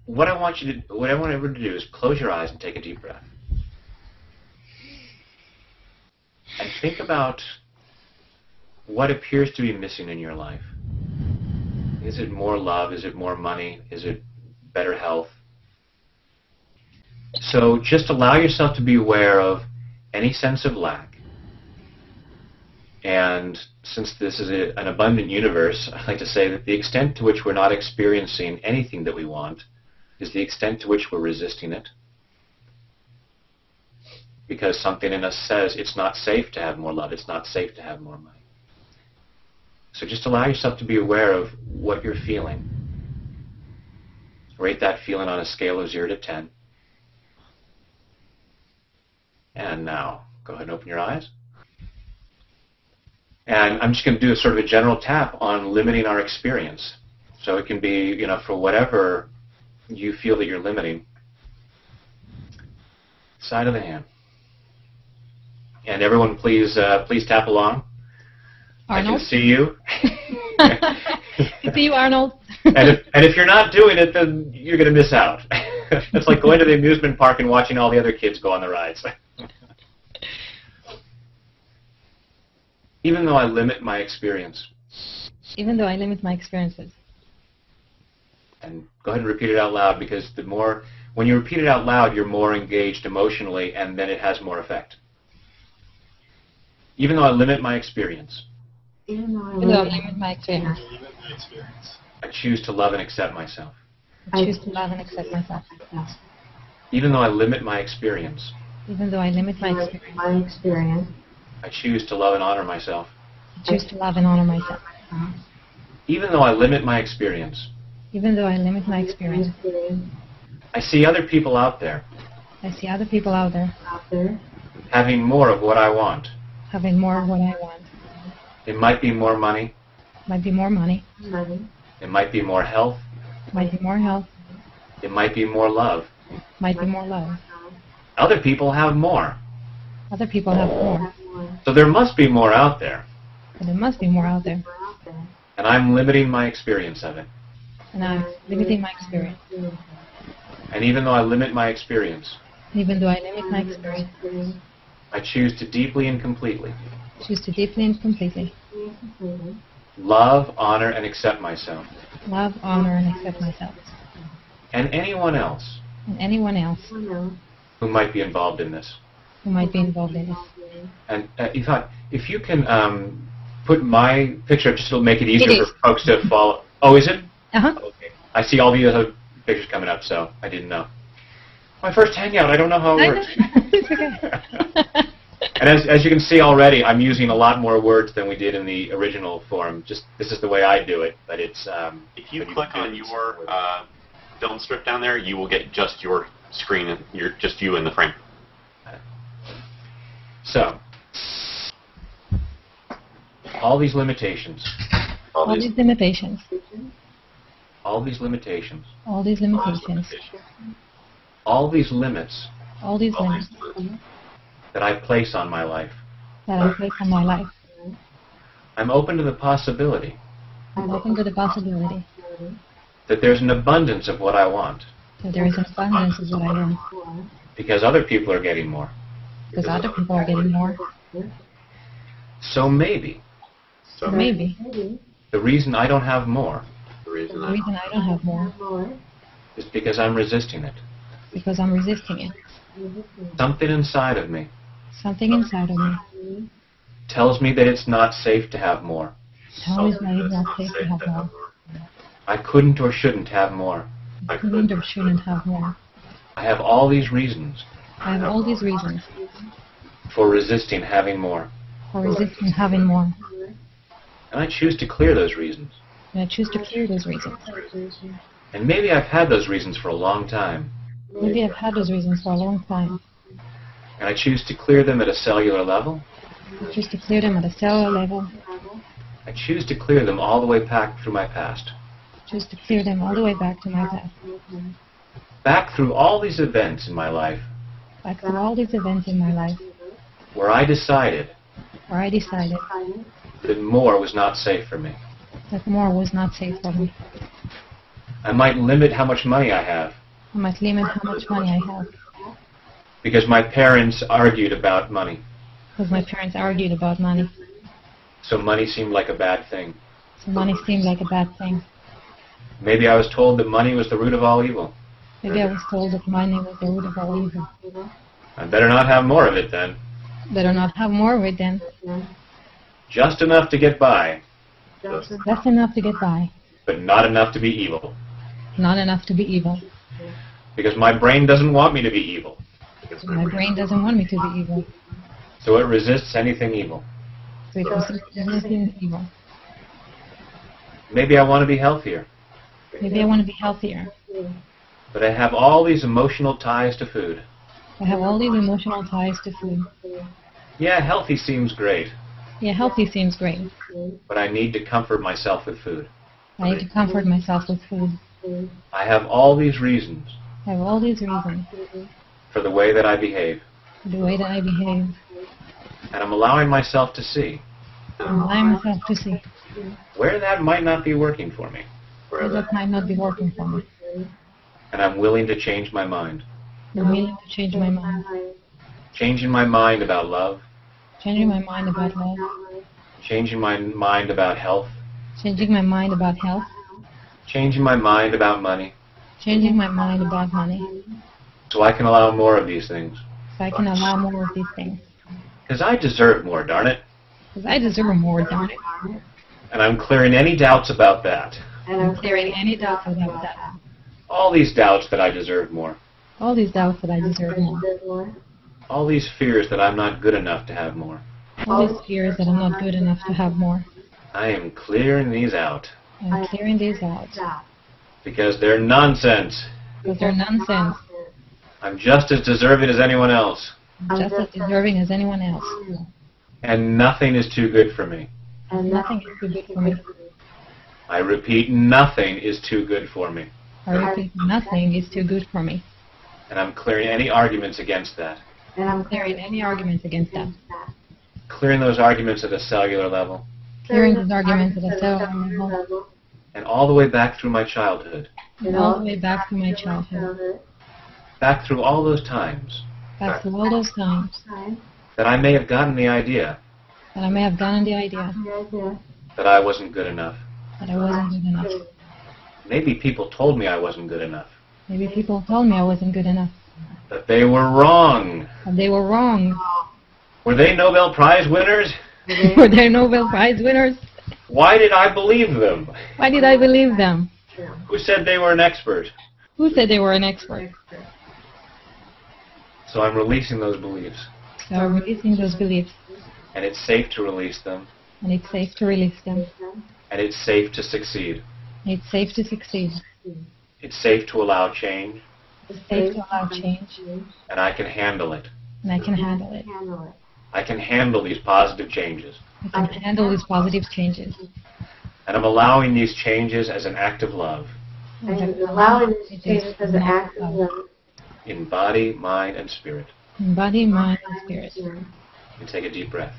what I want everyone to do is close your eyes and take a deep breath. And think about what appears to be missing in your life. Is it more love? Is it more money? Is it better health? So just allow yourself to be aware of any sense of lack. And since this is an abundant universe, I like to say that the extent to which we're not experiencing anything that we want is the extent to which we're resisting it. Because something in us says it's not safe to have more love, it's not safe to have more money. So just allow yourself to be aware of what you're feeling. Rate that feeling on a scale of 0 to 10. And now, go ahead and open your eyes. And I'm just going to do a sort of a general tap on limiting our experience. So it can be, for whatever you feel that you're limiting. Side of the hand. And everyone, please tap along. Arnold? I can see you. I see you, Arnold. and if you're not doing it, then you're going to miss out. It's like going to the amusement park and watching all the other kids go on the rides. Even though I limit my experience. Even though I limit my experiences. And go ahead and repeat it out loud, because when you repeat it out loud, you're more engaged emotionally, and then it has more effect. Even though I limit my experience. Even though I limit my experience. I choose to love and accept myself. I choose to love and accept myself. Even though I limit my experience. Even though I limit my experience. I choose to love and honor myself. I choose to love and honor myself. Even though I limit my experience. Even though I limit my experience. I see other people out there. I see other people out there. Having more of what I want. Having more of what I want. It might be more money. Might be more money. It might be more health. Might be more health. It might be more love. Might be more love. Other people have more. Other people have more. So there must be more out there. And there must be more out there. And I'm limiting my experience of it. And I'm limiting my experience. And even though I limit my experience. Even though I limit my experience. I choose to deeply and completely. Choose to deeply and completely. Love, honor, and accept myself. Love, honor, and accept myself. And anyone else. And anyone else. Who might be involved in this. Who might be involved in this. And if you can put my picture up, just to make it easier for folks to follow. Oh, is it? Uh-huh. Okay. I see all the other pictures coming up, so I didn't know. My first Hangout, I don't know how it works. It's okay. And as you can see already, I'm using a lot more words than we did in the original form. Just this is the way I do it, but it's... if you click on your film strip down there, you will get just your screen, and just you in the frame. So, all these limitations. All these limitations. All these limitations. All these limitations. All these limits. All these limits. That I place on my life. That I place on my life. I'm open to the possibility. I'm open to the possibility. That there's an abundance of what I want. That there is an abundance of what I want. Because other people are getting more. Because other people are getting more. So maybe. The reason I don't have more. The reason I don't have more. Is because I'm resisting it. Because I'm resisting it. Something inside of me. Something inside of me. Tells me that it's not safe to have more. Tells me it's not safe to have more. I couldn't or shouldn't have more. I couldn't or shouldn't have more. I have all these reasons. I have all these reasons. For resisting having more. For resisting having more. And I choose to clear those reasons. And I choose to clear those reasons. And maybe I've had those reasons for a long time. Maybe I've had those reasons for a long time. And I choose to clear them at a cellular level. I choose to clear them at a cellular level. I choose to clear them all the way back through my past. I choose to clear them all the way back to my past. Back through all these events in my life. Back through all these events in my life. Where I decided. That more was not safe for me. That more was not safe for me. I might limit how much money I have. I might limit how much money I have. Because my parents argued about money. Because my parents argued about money. So money seemed like a bad thing. So money seemed like a bad thing. Maybe I was told that money was the root of all evil. Maybe I was told that money was the root of all evil. I better not have more of it then. Better not have more of it then. Just enough to get by, Just enough to get by. but not enough to be evil. Not enough to be evil. Because my brain doesn't want me to be evil. My brain doesn't want me to be evil. So it resists anything evil. So it resists everything evil. Maybe I want to be healthier. Maybe I want to be healthier. But I have all these emotional ties to food. I have all these emotional ties to food. Yeah, healthy seems great. Yeah, healthy seems great. But I need to comfort myself with food. I need to comfort myself with food. I have all these reasons I have all these reasons for the way that I behave. for the way that I behave. And I'm allowing myself to see I'm allowing myself to see where that might not be working for me. where that might not be working for me. And I'm willing to change my mind. I'm willing to change my mind. Changing my mind about love. Changing my mind about love. Changing my mind about health. Changing my mind about health. Changing my mind about money. Changing my mind about money. So I can allow more of these things. So I can allow more of these things. Because I deserve more, darn it. Because I deserve more, darn it. And I'm clearing any doubts about that. I'm clearing any doubts about that. All these doubts that I deserve more. All these doubts that I deserve more. All these fears that I'm not good enough to have more. All these fears that I'm not good enough to have more. I am clearing these out. I'm clearing these out. Because they're nonsense. Because they're nonsense. I'm just as deserving as anyone else. Just as deserving as anyone else. And nothing is too good for me. And nothing is too good for me. I repeat, nothing is too good for me. I repeat, nothing is too good for me. And I'm clearing any arguments against that. And I'm clearing any arguments against that. Clearing those arguments at a cellular level. Clearing those arguments at a cellular level. And all the way back through my childhood. And all the way back through my childhood. Back through all those times Back through all those times that I may have gotten the idea that I may have gotten the idea that I wasn't good enough. that I wasn't good enough. Maybe people told me I wasn't good enough. Maybe people told me I wasn't good enough. But they were wrong. And they were wrong. Were they Nobel Prize winners? Were they Nobel Prize winners? Why did I believe them? Why did I believe them? Who said they were an expert? Who said they were an expert? So I'm releasing those beliefs. So I'm releasing those beliefs. And it's safe to release them. And it's safe to release them. And it's safe to succeed. And it's safe to succeed. It's safe to allow change. It's safe to allow change. And I can handle it. And I can handle it. I can handle these positive changes. I can handle these positive changes. And I'm allowing these changes as an act of love. And allowing these changes as an act of love. In body, mind, and spirit. In body, mind, and spirit. And take a deep breath.